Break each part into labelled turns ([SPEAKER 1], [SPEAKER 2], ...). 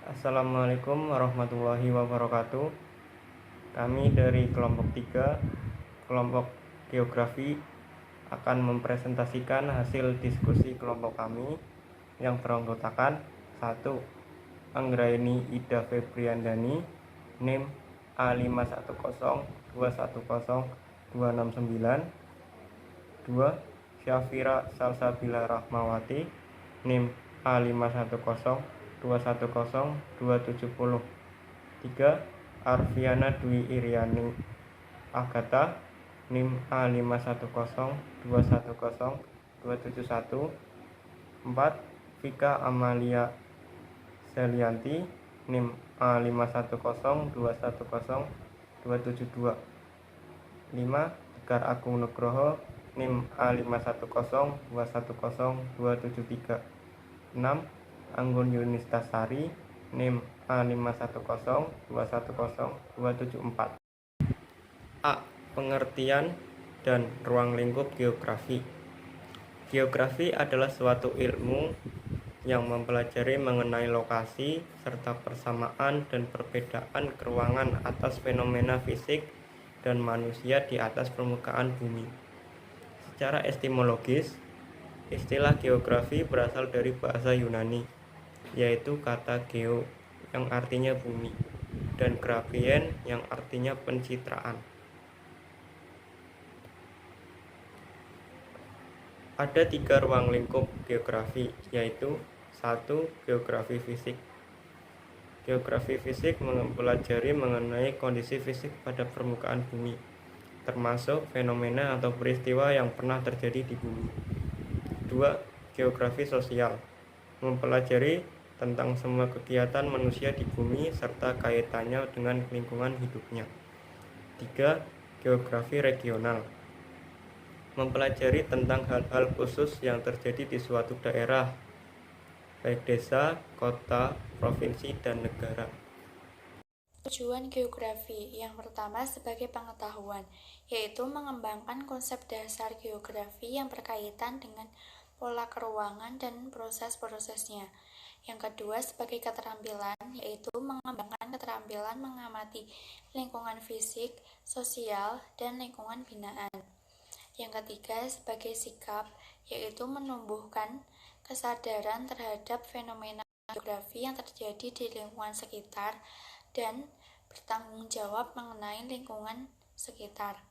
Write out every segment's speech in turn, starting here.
[SPEAKER 1] Assalamualaikum warahmatullahi wabarakatuh. Kami dari kelompok 3, kelompok geografi, akan mempresentasikan hasil diskusi kelompok kami yang beranggotakan 1. Anggraini Ida Febriandani, NIM A5102102692. 2. Syafira Salsabila Rahmawati, NIM A5102102770. 3. Arfiana Dwi Iriani Agatha, NIM A5102102771. 4. Vika Amalia Selianti, NIM A5102102772. 5. Tegar Agung Nugroho, NIM A5102102773. 6. Anggun Yunistasari, NIM A5102102774. A. Pengertian dan ruang lingkup geografi. Geografi adalah suatu ilmu yang mempelajari mengenai lokasi serta persamaan dan perbedaan keruangan atas fenomena fisik dan manusia di atas permukaan bumi. Secara etimologis, istilah geografi berasal dari bahasa Yunani, yaitu kata geo yang artinya bumi dan grafien yang artinya pencitraan. Ada 3 ruang lingkup geografi, yaitu 1. Geografi fisik. Geografi fisik mempelajari mengenai kondisi fisik pada permukaan bumi, termasuk fenomena atau peristiwa yang pernah terjadi di bumi. 2. Geografi sosial, mempelajari tentang semua kegiatan manusia di bumi serta kaitannya dengan lingkungan hidupnya. 3. Geografi regional, mempelajari tentang hal-hal khusus yang terjadi di suatu daerah, baik desa, kota, provinsi, dan negara.
[SPEAKER 2] Tujuan geografi yang pertama sebagai pengetahuan, yaitu mengembangkan konsep dasar geografi yang berkaitan dengan pola keruangan dan proses-prosesnya. Yang kedua sebagai keterampilan, yaitu mengembangkan keterampilan mengamati lingkungan fisik, sosial, dan lingkungan binaan. Yang ketiga sebagai sikap, yaitu menumbuhkan kesadaran terhadap fenomena geografi yang terjadi di lingkungan sekitar dan bertanggung jawab mengenai lingkungan sekitar.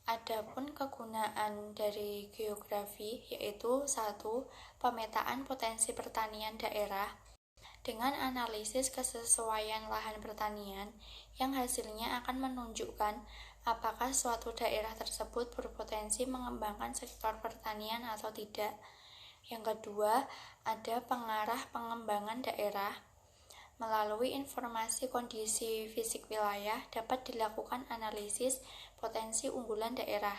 [SPEAKER 2] Adapun kegunaan dari geografi yaitu 1. Pemetaan potensi pertanian daerah dengan analisis kesesuaian lahan pertanian yang hasilnya akan menunjukkan apakah suatu daerah tersebut berpotensi mengembangkan sektor pertanian atau tidak. Yang kedua, ada pengarah pengembangan daerah. Melalui informasi kondisi fisik wilayah dapat dilakukan analisis potensi unggulan daerah.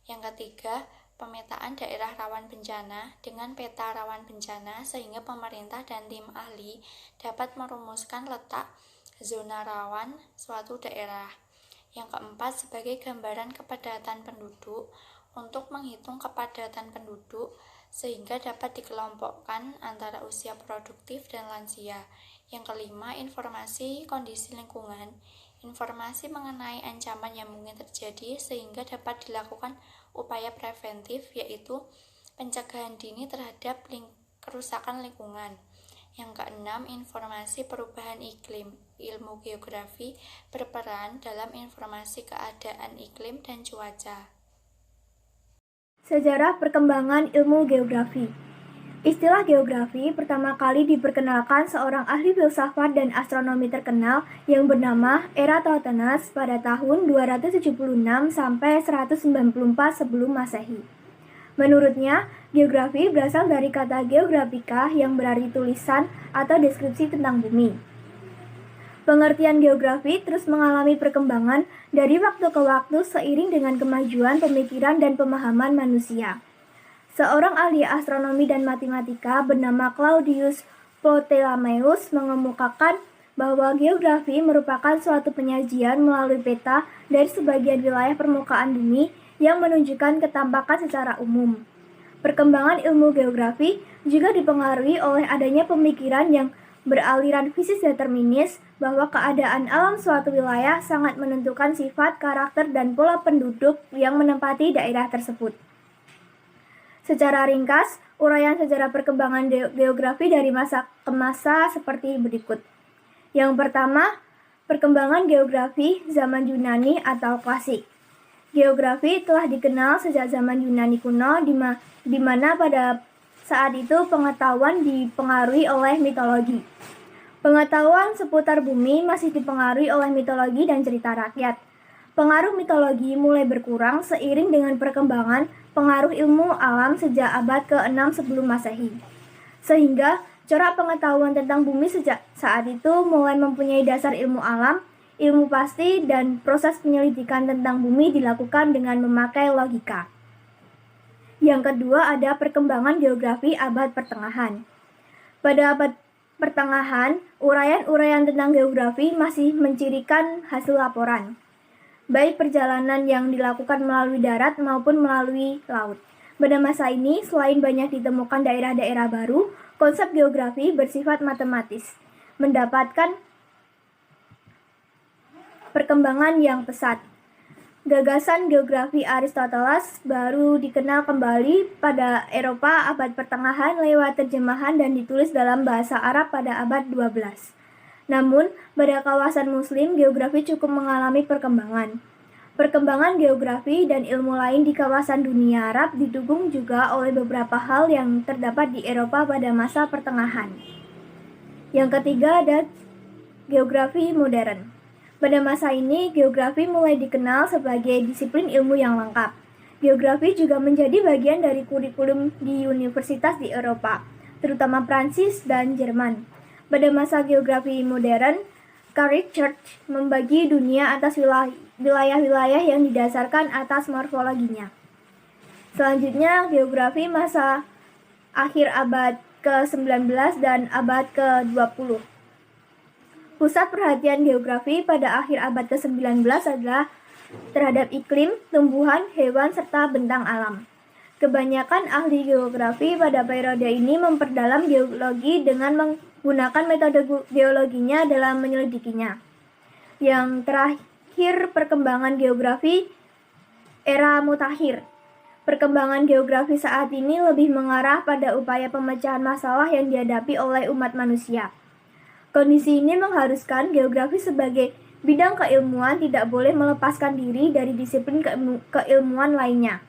[SPEAKER 2] Yang ketiga, pemetaan daerah rawan bencana dengan peta rawan bencana sehingga pemerintah dan tim ahli dapat merumuskan letak zona rawan suatu daerah. Yang keempat, sebagai gambaran kepadatan penduduk untuk menghitung kepadatan penduduk sehingga dapat dikelompokkan antara usia produktif dan lansia. Yang kelima, informasi kondisi lingkungan, informasi mengenai ancaman yang mungkin terjadi sehingga dapat dilakukan upaya preventif yaitu pencegahan dini terhadap kerusakan lingkungan. Yang keenam, informasi perubahan iklim. Ilmu geografi berperan dalam informasi keadaan iklim dan cuaca.
[SPEAKER 3] Sejarah perkembangan ilmu geografi. Istilah geografi pertama kali diperkenalkan seorang ahli filsafat dan astronomi terkenal yang bernama Eratosthenes pada tahun 276 sampai 194 sebelum Masehi. Menurutnya, geografi berasal dari kata geografika yang berarti tulisan atau deskripsi tentang bumi. Pengertian geografi terus mengalami perkembangan dari waktu ke waktu seiring dengan kemajuan pemikiran dan pemahaman manusia. Seorang ahli astronomi dan matematika bernama Claudius Ptolemaeus mengemukakan bahwa geografi merupakan suatu penyajian melalui peta dari sebagian wilayah permukaan bumi yang menunjukkan ketampakan secara umum. Perkembangan ilmu geografi juga dipengaruhi oleh adanya pemikiran yang beraliran fisik determinis bahwa keadaan alam suatu wilayah sangat menentukan sifat, karakter, dan pola penduduk yang menempati daerah tersebut. Secara ringkas, uraian sejarah perkembangan geografi dari masa ke masa seperti berikut. Yang pertama, perkembangan geografi zaman Yunani atau klasik. Geografi telah dikenal sejak zaman Yunani kuno, di mana pada saat itu pengetahuan dipengaruhi oleh mitologi. Pengetahuan seputar bumi masih dipengaruhi oleh mitologi dan cerita rakyat. Pengaruh mitologi mulai berkurang seiring dengan perkembangan pengaruh ilmu alam sejak abad ke-6 sebelum Masehi. Sehingga corak pengetahuan tentang bumi sejak saat itu mulai mempunyai dasar ilmu alam, ilmu pasti, dan proses penyelidikan tentang bumi dilakukan dengan memakai logika. Yang kedua ada perkembangan geografi abad pertengahan. Pada abad pertengahan, uraian-uraian tentang geografi masih mencirikan hasil laporan, baik perjalanan yang dilakukan melalui darat maupun melalui laut. Pada masa ini, selain banyak ditemukan daerah-daerah baru, konsep geografi bersifat matematis, mendapatkan perkembangan yang pesat. Gagasan geografi Aristoteles baru dikenal kembali pada Eropa abad pertengahan lewat terjemahan dan ditulis dalam bahasa Arab pada abad 12. Namun, pada kawasan Muslim, geografi cukup mengalami perkembangan. Perkembangan geografi dan ilmu lain di kawasan dunia Arab didukung juga oleh beberapa hal yang terdapat di Eropa pada masa pertengahan. Yang ketiga ada geografi modern. Pada masa ini, geografi mulai dikenal sebagai disiplin ilmu yang lengkap. Geografi juga menjadi bagian dari kurikulum di universitas di Eropa, terutama Prancis dan Jerman. Pada masa geografi modern, Carl Church membagi dunia atas wilayah-wilayah yang didasarkan atas morfologinya. Selanjutnya, geografi masa akhir abad ke-19 dan abad ke-20. Pusat perhatian geografi pada akhir abad ke-19 adalah terhadap iklim, tumbuhan, hewan, serta bentang alam. Kebanyakan ahli geografi pada periode ini memperdalam geologi dengan menggunakan metode geologinya dalam menyelidikinya. Yang terakhir, perkembangan geografi era mutakhir. Perkembangan geografi saat ini lebih mengarah pada upaya pemecahan masalah yang dihadapi oleh umat manusia. Kondisi ini mengharuskan geografi sebagai bidang keilmuan tidak boleh melepaskan diri dari disiplin keilmuan lainnya.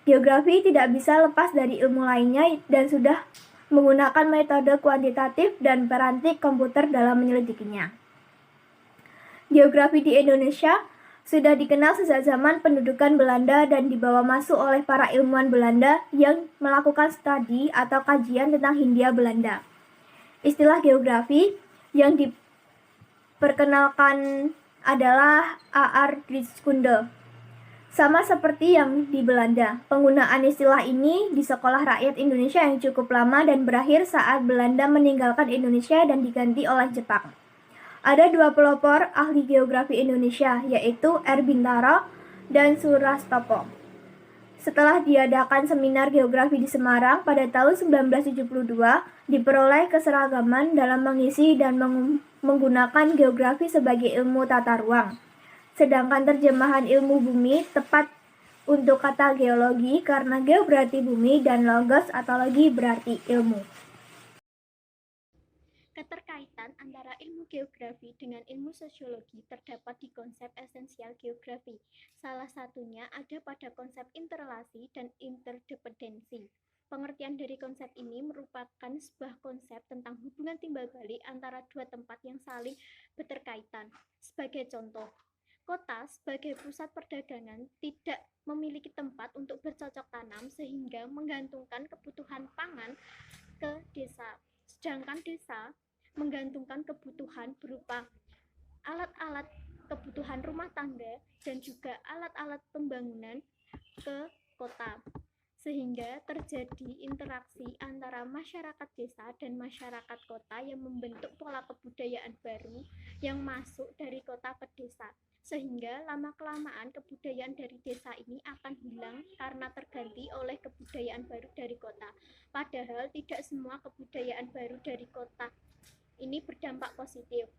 [SPEAKER 3] Geografi tidak bisa lepas dari ilmu lainnya dan sudah menggunakan metode kuantitatif dan perantik komputer dalam menyelidikinya. Geografi di Indonesia sudah dikenal sejak zaman pendudukan Belanda dan dibawa masuk oleh para ilmuwan Belanda yang melakukan studi atau kajian tentang Hindia Belanda. Istilah geografi yang diperkenalkan adalah aardrijkskunde. Sama seperti yang di Belanda, penggunaan istilah ini di sekolah rakyat Indonesia yang cukup lama dan berakhir saat Belanda meninggalkan Indonesia dan diganti oleh Jepang. Ada dua pelopor ahli geografi Indonesia, yaitu R. Bintaro dan Surastopo. Setelah diadakan seminar geografi di Semarang pada tahun 1972, diperoleh keseragaman dalam mengisi dan menggunakan geografi sebagai ilmu tata ruang. Sedangkan terjemahan ilmu bumi tepat untuk kata geologi karena geo berarti bumi dan logos atau logi berarti ilmu.
[SPEAKER 2] Keterkaitan antara ilmu geografi dengan ilmu sosiologi terdapat di konsep esensial geografi. Salah satunya ada pada konsep interrelasi dan interdependensi. Pengertian dari konsep ini merupakan sebuah konsep tentang hubungan timbal balik antara dua tempat yang saling berkaitan. Sebagai contoh, kota sebagai pusat perdagangan tidak memiliki tempat untuk bercocok tanam sehingga menggantungkan kebutuhan pangan ke desa. Sedangkan desa menggantungkan kebutuhan berupa alat-alat kebutuhan rumah tangga dan juga alat-alat pembangunan ke kota. Sehingga terjadi interaksi antara masyarakat desa dan masyarakat kota yang membentuk pola kebudayaan baru yang masuk dari kota ke desa. Sehingga lama-kelamaan kebudayaan dari desa ini akan hilang karena terganti oleh kebudayaan baru dari kota. Padahal tidak semua kebudayaan baru dari kota
[SPEAKER 4] ini berdampak positif.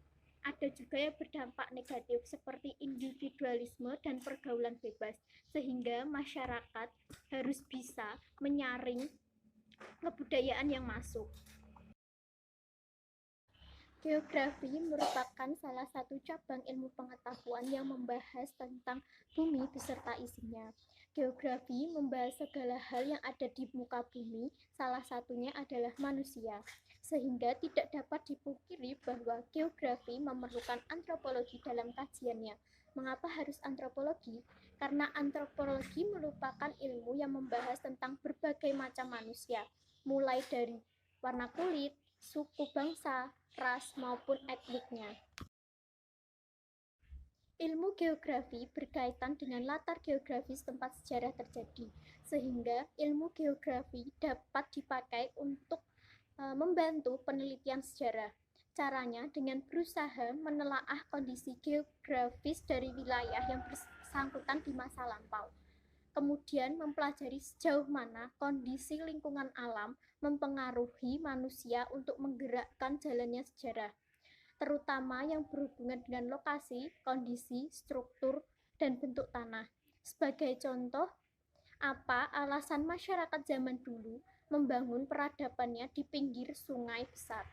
[SPEAKER 4] Ada juga yang berdampak negatif seperti individualisme dan pergaulan bebas, sehingga masyarakat harus bisa menyaring kebudayaan yang masuk. Geografi merupakan salah satu cabang ilmu pengetahuan yang membahas tentang bumi beserta isinya. Geografi membahas segala hal yang ada di muka bumi, salah satunya adalah manusia. Sehingga tidak dapat dipungkiri bahwa geografi memerlukan antropologi dalam kajiannya. Mengapa harus antropologi? Karena antropologi merupakan ilmu yang membahas tentang berbagai macam manusia, mulai dari warna kulit, suku bangsa, ras, maupun etniknya. Ilmu geografi berkaitan dengan latar geografis tempat sejarah terjadi, sehingga ilmu geografi dapat dipakai untuk membantu penelitian sejarah. Caranya dengan berusaha menelaah kondisi geografis dari wilayah yang bersangkutan di masa lampau. Kemudian mempelajari sejauh mana kondisi lingkungan alam mempengaruhi manusia untuk menggerakkan jalannya sejarah, terutama yang berhubungan dengan lokasi, kondisi, struktur, dan bentuk tanah. Sebagai contoh, apa alasan masyarakat zaman dulu membangun peradabannya di pinggir sungai besar?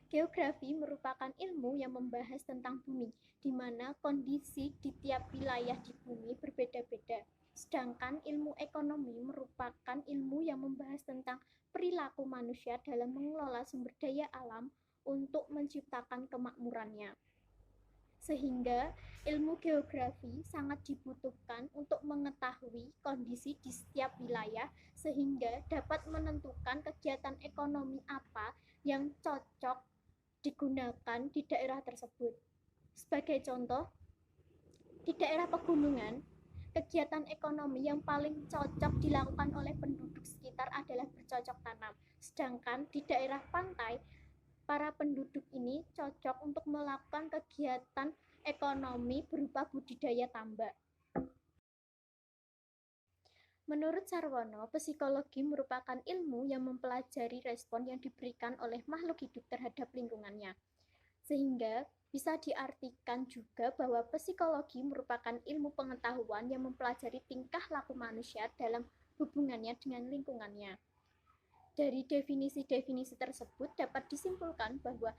[SPEAKER 4] Geografi merupakan ilmu yang membahas tentang bumi, di mana kondisi di tiap wilayah di bumi berbeda-beda. Sedangkan ilmu ekonomi merupakan ilmu yang membahas tentang perilaku manusia dalam mengelola sumber daya alam untuk menciptakan kemakmurannya. Sehingga ilmu geografi sangat dibutuhkan untuk mengetahui kondisi di setiap wilayah, sehingga dapat menentukan kegiatan ekonomi apa yang cocok digunakan di daerah tersebut. Sebagai contoh, di daerah pegunungan, kegiatan ekonomi yang paling cocok dilakukan oleh penduduk sekitar adalah bercocok tanam. Sedangkan di daerah pantai, para penduduk ini cocok untuk melakukan kegiatan ekonomi berupa budidaya tambak. Menurut Sarwono, psikologi merupakan ilmu yang mempelajari respon yang diberikan oleh makhluk hidup terhadap lingkungannya. Sehingga bisa diartikan juga bahwa psikologi merupakan ilmu pengetahuan yang mempelajari tingkah laku manusia dalam hubungannya dengan lingkungannya. Dari definisi-definisi tersebut dapat disimpulkan bahwa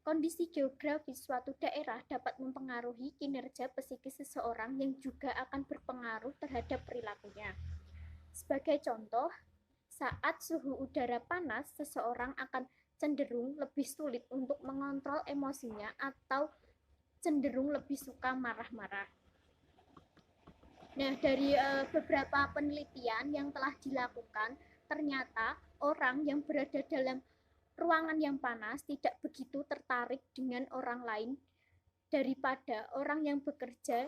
[SPEAKER 4] kondisi geografis suatu daerah dapat mempengaruhi kinerja psikis seseorang yang juga akan berpengaruh terhadap perilakunya. Sebagai contoh, saat suhu udara panas, seseorang akan cenderung lebih sulit untuk mengontrol emosinya atau cenderung lebih suka marah-marah. Nah, dari beberapa penelitian yang telah dilakukan, ternyata orang yang berada dalam ruangan yang panas tidak begitu tertarik dengan orang lain daripada orang yang bekerja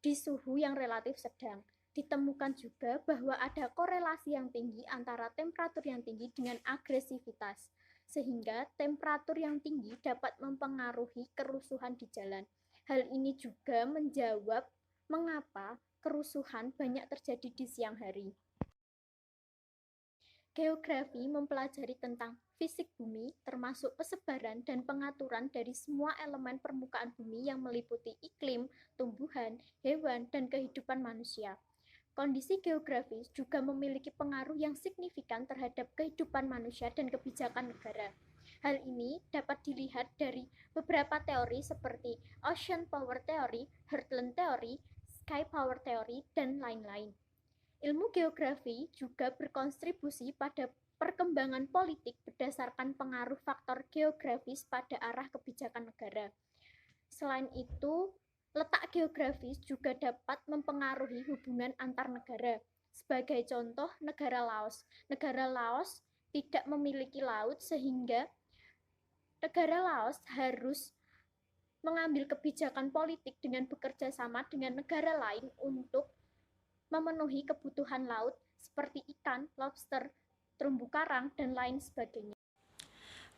[SPEAKER 4] di suhu yang relatif sedang. Ditemukan juga bahwa ada korelasi yang tinggi antara temperatur yang tinggi dengan agresivitas, sehingga temperatur yang tinggi dapat mempengaruhi kerusuhan di jalan. Hal ini juga menjawab mengapa kerusuhan banyak terjadi di siang hari. Geografi mempelajari tentang fisik bumi, termasuk persebaran dan pengaturan dari semua elemen permukaan bumi yang meliputi iklim, tumbuhan, hewan, dan kehidupan manusia. Kondisi geografis juga memiliki pengaruh yang signifikan terhadap kehidupan manusia dan kebijakan negara. Hal ini dapat dilihat dari beberapa teori seperti Ocean Power Theory, Heartland Theory, Sky Power Theory, dan lain-lain. Ilmu geografi juga berkontribusi pada perkembangan politik berdasarkan pengaruh faktor geografis pada arah kebijakan negara. Selain itu, letak geografis juga dapat mempengaruhi hubungan antar negara. Sebagai contoh, negara Laos. Negara Laos tidak memiliki laut, sehingga negara Laos harus mengambil kebijakan politik dengan bekerja sama dengan negara lain untuk memenuhi kebutuhan laut seperti ikan, lobster, terumbu karang, dan lain sebagainya.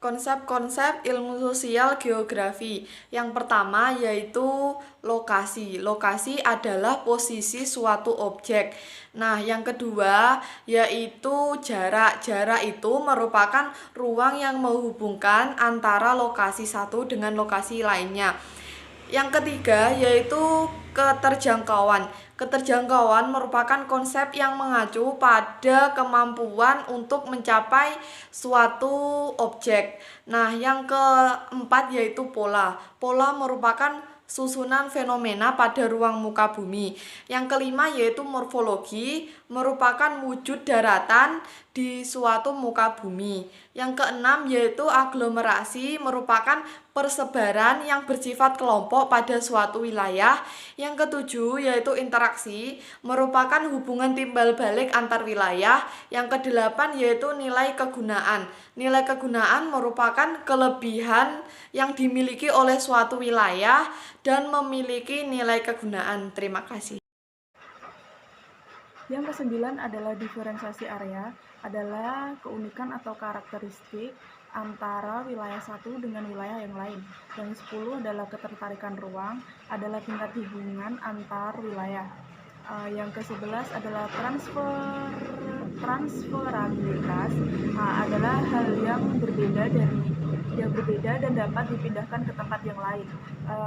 [SPEAKER 5] Konsep-konsep ilmu sosial geografi. Yang pertama yaitu lokasi. Lokasi adalah posisi suatu objek. Nah, yang kedua yaitu jarak. Jarak itu merupakan ruang yang menghubungkan antara lokasi satu dengan lokasi lainnya. Yang ketiga yaitu keterjangkauan. Keterjangkauan merupakan konsep yang mengacu pada kemampuan untuk mencapai suatu objek. Nah, yang keempat yaitu pola. Pola merupakan susunan fenomena pada ruang muka bumi. Yang kelima yaitu morfologi, merupakan wujud daratan di suatu muka bumi. Yang keenam yaitu aglomerasi, merupakan persebaran yang bersifat kelompok pada suatu wilayah. Yang ketujuh yaitu interaksi, merupakan hubungan timbal balik antar wilayah. Yang kedelapan yaitu nilai kegunaan. Nilai kegunaan merupakan kelebihan yang dimiliki oleh suatu wilayah dan memiliki nilai kegunaan. Terima kasih.
[SPEAKER 6] Yang kesembilan adalah diferensiasi area, adalah keunikan atau karakteristik antara wilayah satu dengan wilayah yang lain. Yang 10 adalah ketertarikan ruang, adalah tingkat hubungan antar wilayah. Yang ke-11 adalah transferabilitas, adalah hal yang berbeda dan dapat dipindahkan ke tempat yang lain.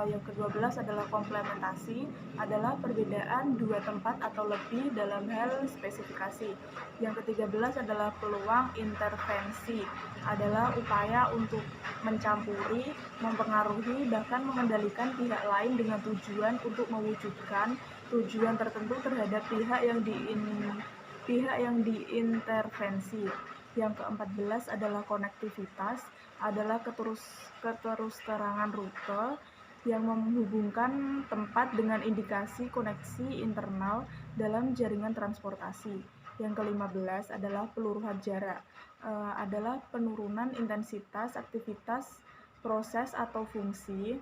[SPEAKER 6] Yang ke-12 adalah komplementasi, adalah perbedaan dua tempat atau lebih dalam hal spesifikasi. Yang ke-13 adalah peluang intervensi, adalah upaya untuk mencampuri, mempengaruhi, bahkan mengendalikan pihak lain dengan tujuan untuk mewujudkan tujuan tertentu terhadap pihak yang diintervensi. Yang ke-14 adalah konektivitas, adalah keterusterangan rute yang menghubungkan tempat dengan indikasi koneksi internal dalam jaringan transportasi. Yang ke-15 adalah peluruhan jarak, adalah penurunan intensitas aktivitas, proses atau fungsi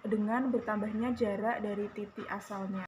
[SPEAKER 6] dengan bertambahnya jarak dari titik asalnya.